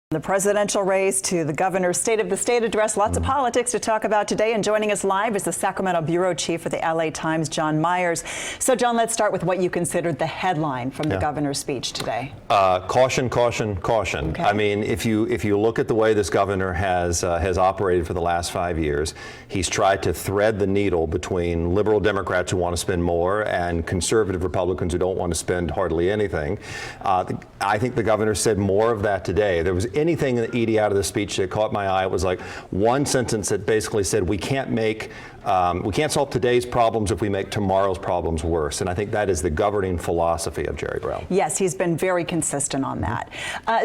The presidential race to the governor's State of the State address. Lots of politics to talk about today. And joining us live is the Sacramento bureau chief for the LA Times, John Myers. So, John, let's start with what you considered the headline from the governor's speech today. Caution, caution, caution. Okay. I mean, if you look at the way this governor has operated for the last 5 years, he's tried to thread the needle between liberal Democrats who want to spend more and conservative Republicans who don't want to spend hardly anything. I think the governor said more of that today. There was anything that Edie out of the speech that caught my eye. It was like one sentence that basically said we can't solve today's problems if we make tomorrow's problems worse. And I think that is the governing philosophy of Jerry Brown. Yes, he's been very consistent on that.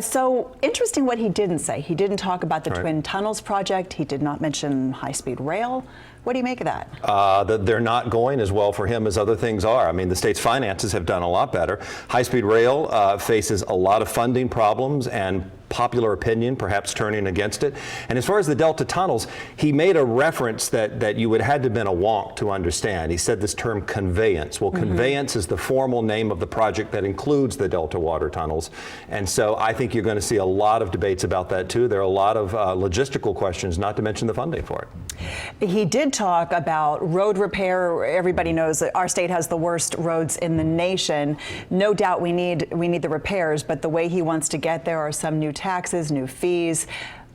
So interesting what he didn't say. He didn't talk about the Twin Tunnels project. He did not mention high-speed rail. What do you make of that? They're not going as well for him as other things are. I mean, the state's finances have done a lot better. High-speed rail faces a lot of funding problems and popular opinion perhaps turning against it. And as far as the Delta tunnels, he made a reference that you would have had to have been a wonk to understand. He said this term conveyance. Well, conveyance is the formal name of the project that includes the Delta water tunnels. And so I think you're going to see a lot of debates about that too. There are a lot of logistical questions, not to mention the funding for it. He did talk about road repair. Everybody knows that our state has the worst roads in the nation. No doubt we need the repairs, but the way he wants to get there are some new taxes, new fees.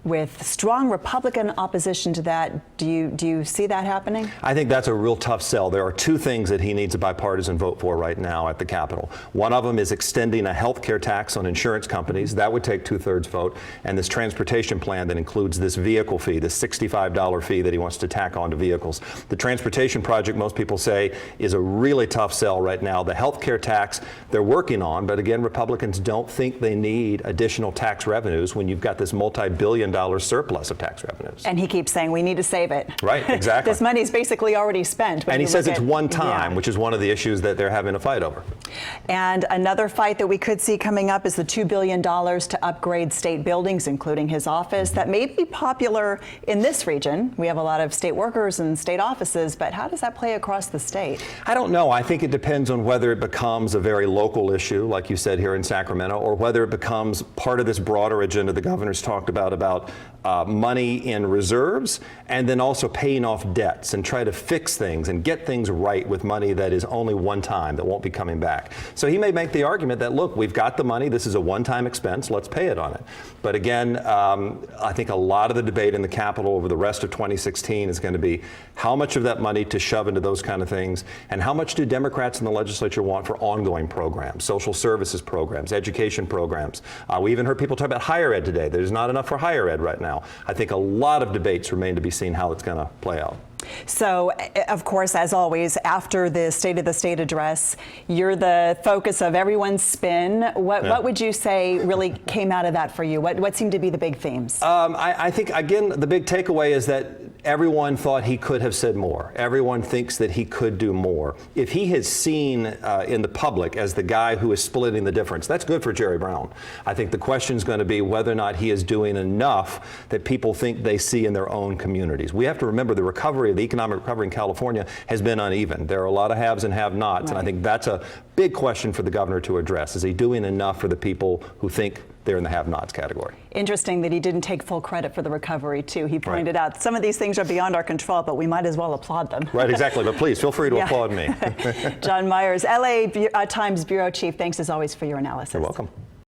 With strong Republican opposition to that, do you see that happening? I think that's a real tough sell. There are two things that he needs a bipartisan vote for right now at the Capitol. One of them is extending a health care tax on insurance companies. That would take 2/3 vote. And this transportation plan that includes this vehicle fee, the $65 fee that he wants to tack onto vehicles. The transportation project, most people say, is a really tough sell right now. The health care tax, they're working on, but again, Republicans don't think they need additional tax revenues when you've got this multi-billion-dollar surplus of tax revenues. And he keeps saying we need to save it. Right, exactly. This money is basically already spent. And he says it's one time, which is one of the issues that they're having a fight over. And another fight that we could see coming up is the $2 billion to upgrade state buildings, including his office. That may be popular in this region. We have a lot of state workers and state offices, but how does that play across the state? I don't know. I think it depends on whether it becomes a very local issue, like you said here in Sacramento, or whether it becomes part of this broader agenda the governor's talked about money in reserves, and then also paying off debts and try to fix things and get things right with money that is only one time, that won't be coming back. So he may make the argument that, look, we've got the money, this is a one-time expense, let's pay it on it. But again, I think a lot of the debate in the Capitol over the rest of 2016 is going to be how much of that money to shove into those kind of things, and how much do Democrats in the legislature want for ongoing programs, social services programs, education programs. We even heard people talk about higher ed today. There's not enough for higher ed right now. I think a lot of debates remain to be seen how it's going to play out. So, of course, as always, after the State of the State address, you're the focus of everyone's spin. What would you say really came out of that for you? What seemed to be the big themes? I think, again, the big takeaway is that everyone thought he could have said more. Everyone thinks that he could do more. If he is seen in the public as the guy who is splitting the difference, that's good for Jerry Brown. I think the question is going to be whether or not he is doing enough that people think they see in their own communities. We have to remember the economic recovery in California has been uneven. There are a lot of haves and have-nots, and I think that's a big question for the governor to address. Is he doing enough for the people who think they're in the have-nots category? Interesting that he didn't take full credit for the recovery, too. He pointed out some of these things are beyond our control, but we might as well applaud them. Right, exactly. But please, feel free to applaud me. John Myers, LA Times bureau chief, thanks as always for your analysis. You're welcome.